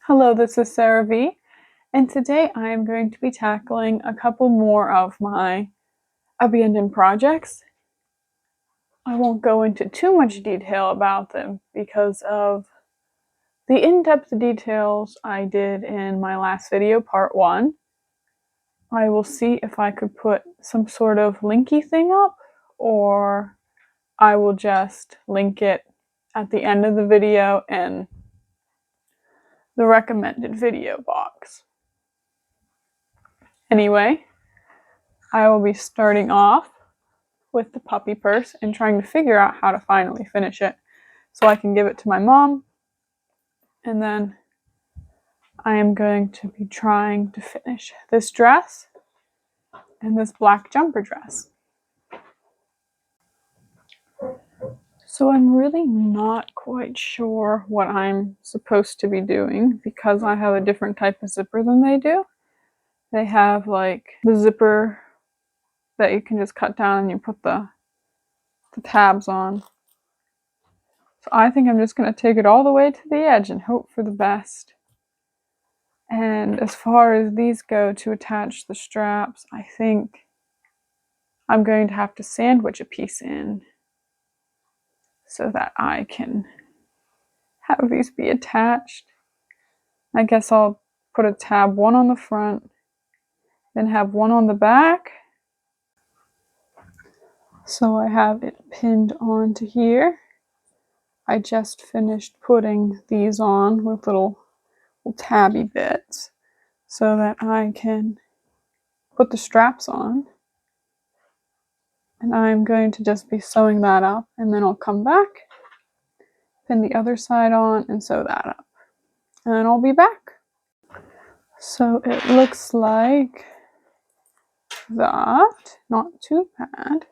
Hello, this is Sarah V, and today I am going to be tackling a couple more of my abandoned projects. I won't go into too much detail about them because of the in-depth details I did in my last video, part 1. I will see if I could put some sort of linky thing up, or I will just link it at the end of the video in the recommended video box. Anyway, I will be starting off with the puppy purse and trying to figure out how to finally finish it so I can give it to my mom. And then I am going to be trying to finish this dress and this black jumper dress. So I'm really not quite sure what I'm supposed to be doing because I have a different type of zipper than they do. They have like the zipper that you can just cut down and you put the tabs on. So I think I'm just going to take it all the way to the edge and hope for the best. And as far as these go to attach the straps, I think I'm going to have to sandwich a piece in so that I can have these be attached. I guess I'll put a tab, one on the front, then have one on the back. So I have it pinned onto here. I just finished putting these on with little tabby bits so that I can put the straps on. And I'm going to just be sewing that up, and then I'll come back, pin the other side on, and sew that up. And then I'll be back. So it looks like that. Not too bad.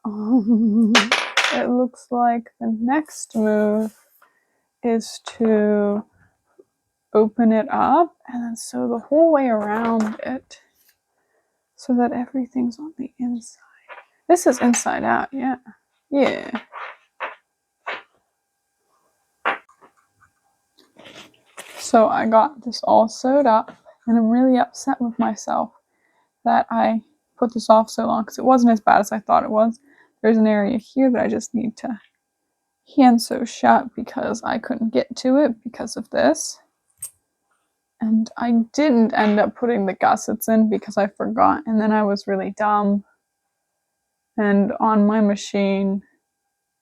It looks like the next move is to open it up and then sew the whole way around it so that everything's on the inside. This is inside out, yeah. Yeah. So I got this all sewed up, and I'm really upset with myself that I put this off so long because it wasn't as bad as I thought it was. There's an area here that I just need to hand sew shut because I couldn't get to it because of this. And I didn't end up putting the gussets in because I forgot, and then I was really dumb. And on my machine,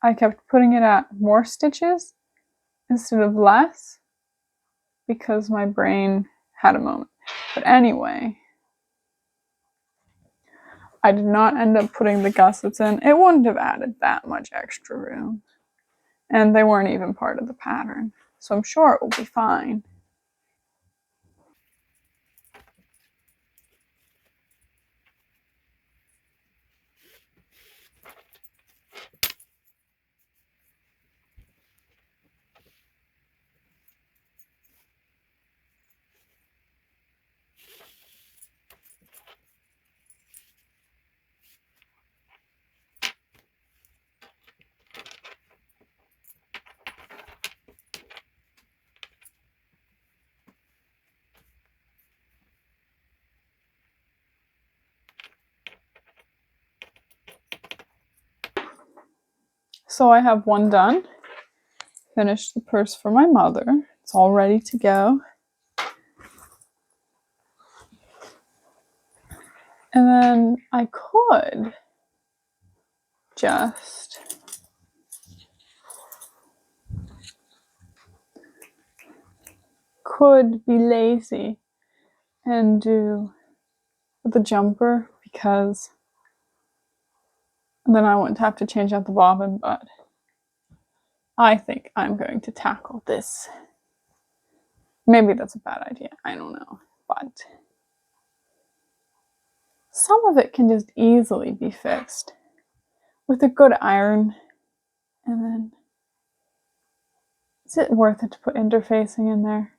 I kept putting it at more stitches instead of less because my brain had a moment. But anyway, I did not end up putting the gussets in. It wouldn't have added that much extra room. And they weren't even part of the pattern. So I'm sure it will be fine. So I have one done. Finished the purse for my mother. It's all ready to go. And then I could just be lazy and do the jumper because then I wouldn't have to change out the bobbin, but I think I'm going to tackle this. Maybe that's a bad idea, I don't know, but some of it can just easily be fixed with a good iron. And then, is it worth it to put interfacing in there?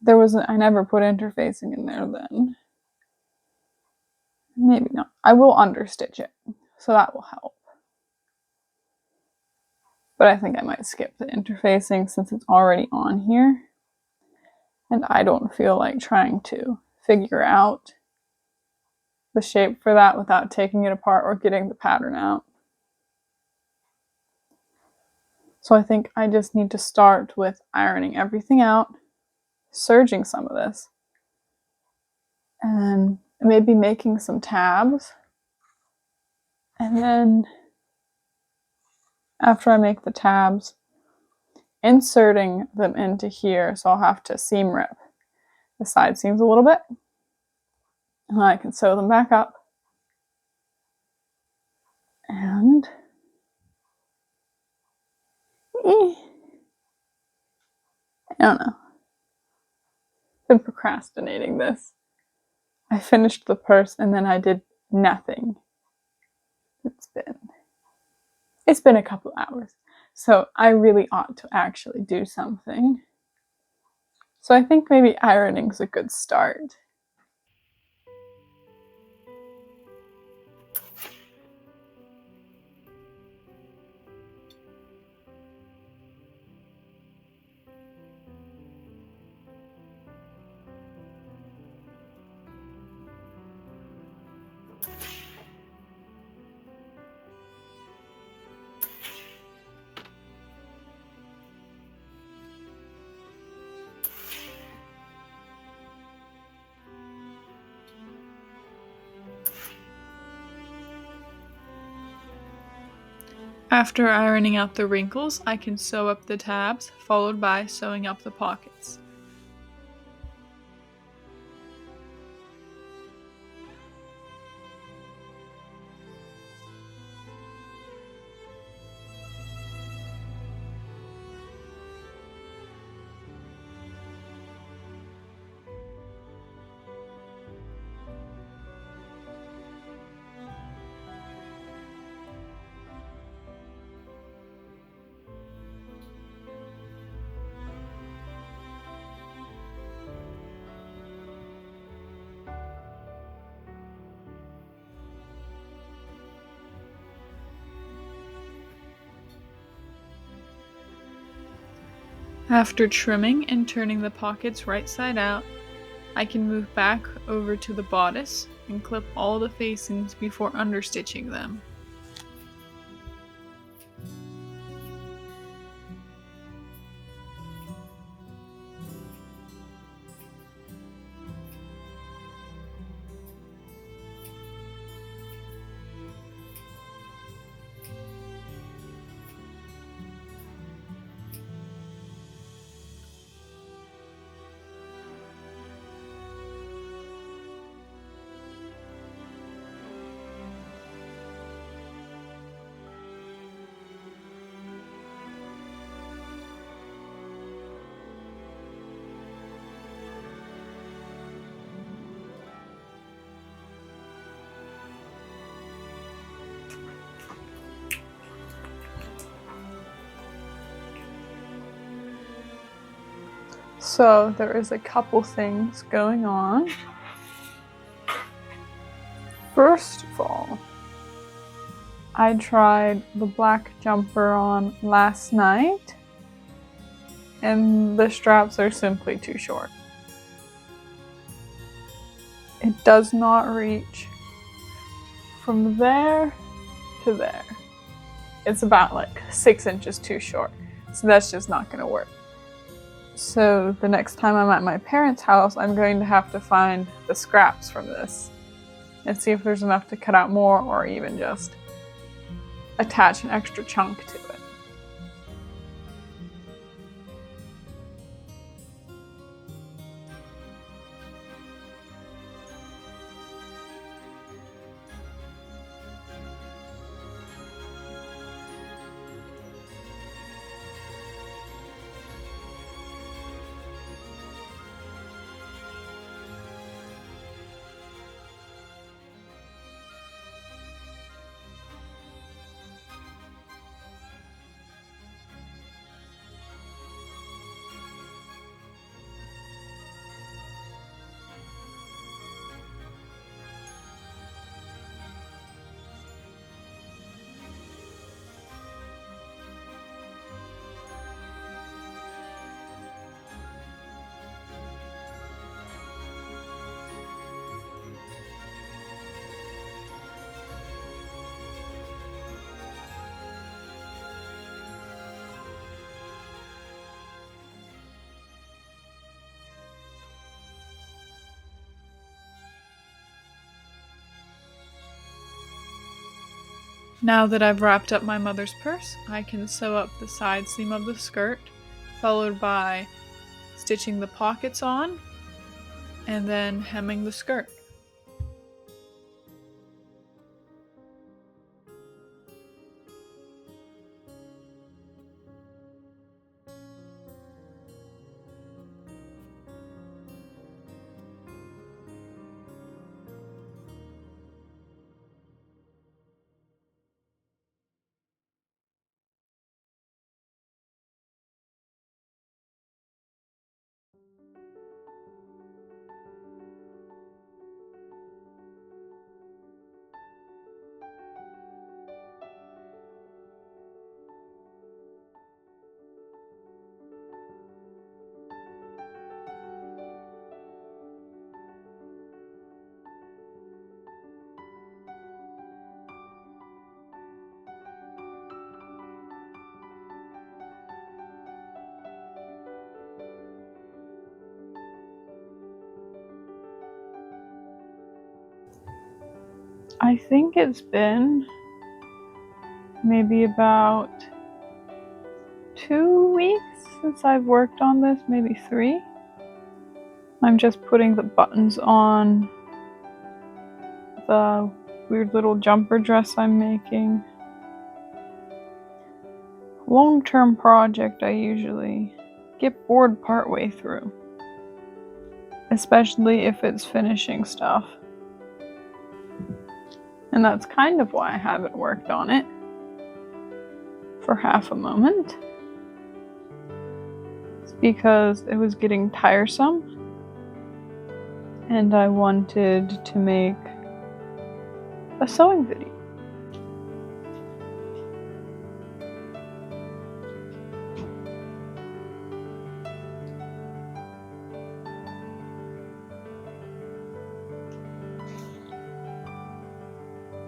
I never put interfacing in there then. Maybe not. I will understitch it, so that will help. But I think I might skip the interfacing since it's already on here. And I don't feel like trying to figure out the shape for that without taking it apart or getting the pattern out. So I think I just need to start with ironing everything out, serging some of this, and maybe making some tabs. And then after I make the tabs, inserting them into here, so I'll have to seam rip the side seams a little bit, and I can sew them back up. And I don't know. I've been procrastinating this. I finished the purse and then I did nothing. It's been a couple hours. So I really ought to actually do something. So I think maybe ironing's a good start. After ironing out the wrinkles, I can sew up the tabs, followed by sewing up the pockets. After trimming and turning the pockets right side out, I can move back over to the bodice and clip all the facings before understitching them. So there is a couple things going on. First of all, I tried the black jumper on last night, and the straps are simply too short. It does not reach from there to there. It's about like 6 inches too short, so that's just not going to work. So the next time I'm at my parents' house, I'm going to have to find the scraps from this and see if there's enough to cut out more or even just attach an extra chunk to it. Now that I've wrapped up my mother's purse, I can sew up the side seam of the skirt, followed by stitching the pockets on, and then hemming the skirt. I think it's been maybe about 2 weeks since I've worked on this, maybe 3. I'm just putting the buttons on the weird little jumper dress I'm making. Long-term project I usually get bored partway through, especially if it's finishing stuff. And that's kind of why I haven't worked on it for half a moment. It's because it was getting tiresome and I wanted to make a sewing video.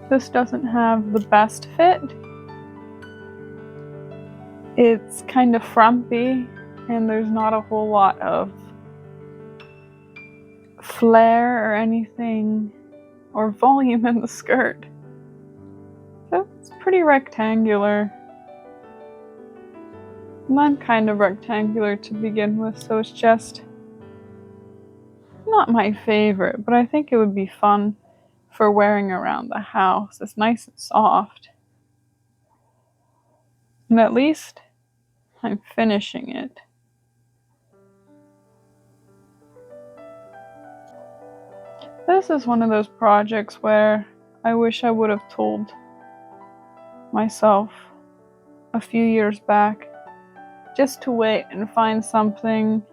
This doesn't have the best fit. It's kind of frumpy and there's not a whole lot of flare or anything or volume in the skirt. So it's pretty rectangular. And I'm kind of rectangular to begin with, so it's just not my favorite, but I think it would be fun for wearing around the house. It's nice and soft. And at least I'm finishing it. This is one of those projects where I wish I would have told myself a few years back just to wait and find something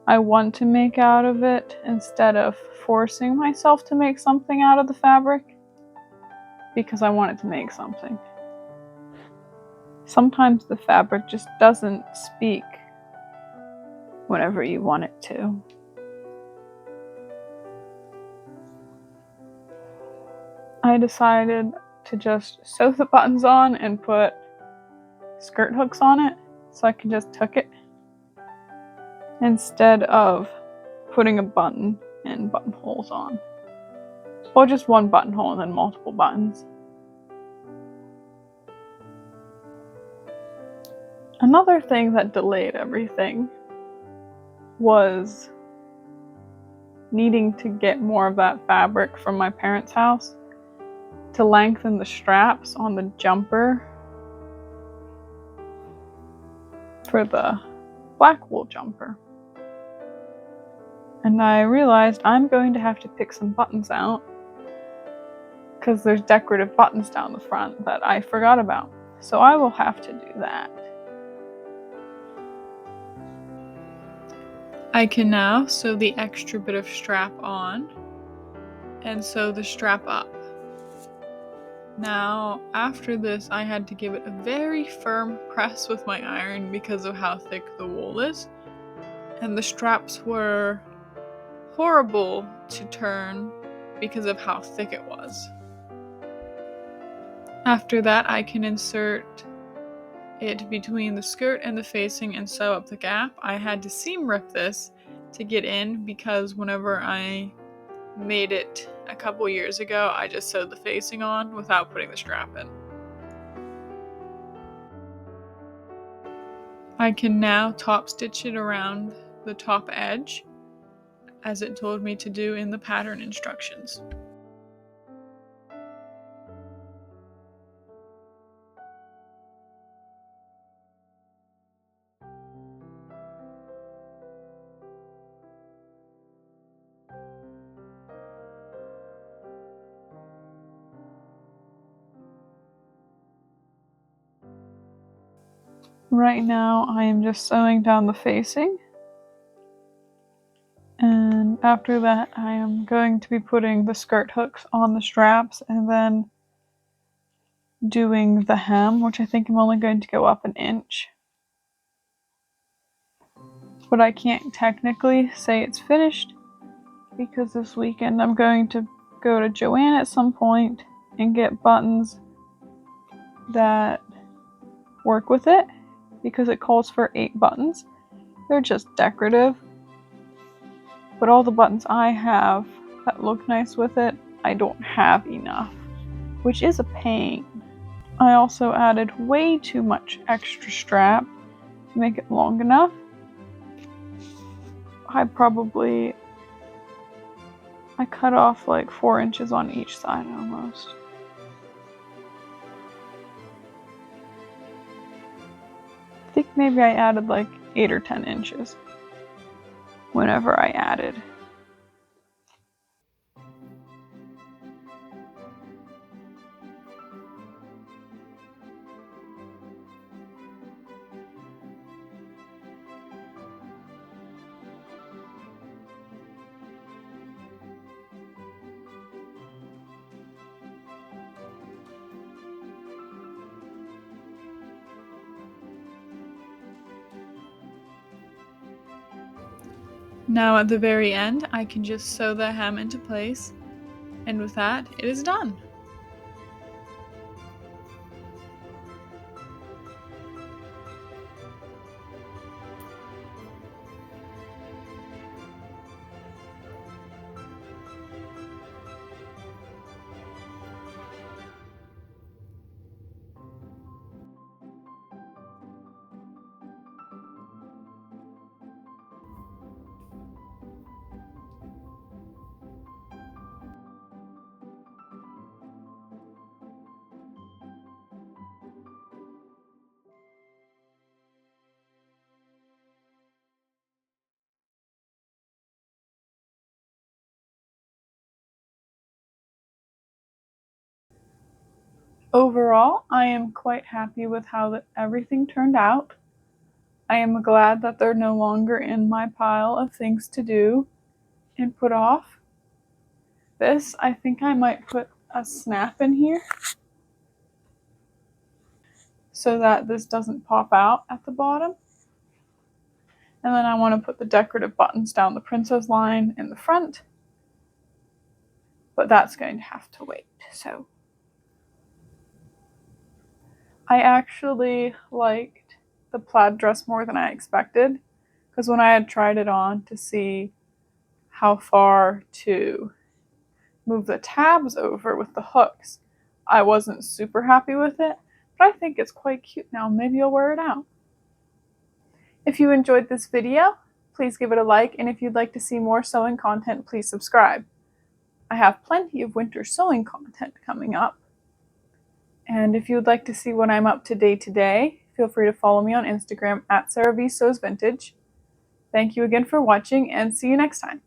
I want to make out of it instead of forcing myself to make something out of the fabric because I wanted to make something. Sometimes the fabric just doesn't speak whenever you want it to. I decided to just sew the buttons on and put skirt hooks on it so I can just tuck it instead of putting a button and buttonholes on. Well, just one buttonhole and then multiple buttons. Another thing that delayed everything was needing to get more of that fabric from my parents' house to lengthen the straps on the jumper for the black wool jumper. And I realized I'm going to have to pick some buttons out because there's decorative buttons down the front that I forgot about. So I will have to do that. I can now sew the extra bit of strap on and sew the strap up. Now, after this, I had to give it a very firm press with my iron because of how thick the wool is. And the straps were horrible to turn because of how thick it was. After that, I can insert it between the skirt and the facing and sew up the gap. I had to seam rip this to get in because whenever I made it a couple years ago. I just sewed the facing on without putting the strap in. I can now top stitch it around the top edge as it told me to do in the pattern instructions. Right now I am just sewing down the facing, and after that I am going to be putting the skirt hooks on the straps and then doing the hem, which I think I'm only going to go up an inch. But I can't technically say it's finished because this weekend I'm going to go to Joann at some point and get buttons that work with it, because it calls for 8 buttons. They're just decorative, but all the buttons I have that look nice with it, I don't have enough, which is a pain. I also added way too much extra strap to make it long enough. I cut off like 4 inches on each side almost. I think maybe I added like 8 or 10 inches whenever I added. Now at the very end, I can just sew the hem into place, and with that, it is done. Overall, I am quite happy with how everything turned out. I am glad that they're no longer in my pile of things to do and put off. This, I think I might put a snap in here so that this doesn't pop out at the bottom. And then I want to put the decorative buttons down the princess line in the front, but that's going to have to wait. So I actually liked the plaid dress more than I expected, because when I had tried it on to see how far to move the tabs over with the hooks, I wasn't super happy with it, but I think it's quite cute now. Maybe I'll wear it out. If you enjoyed this video, please give it a like, and if you'd like to see more sewing content, please subscribe. I have plenty of winter sewing content coming up. And if you would like to see what I'm up to day to day, feel free to follow me on Instagram at SarahVSewsVintage. Thank you again for watching, and see you next time.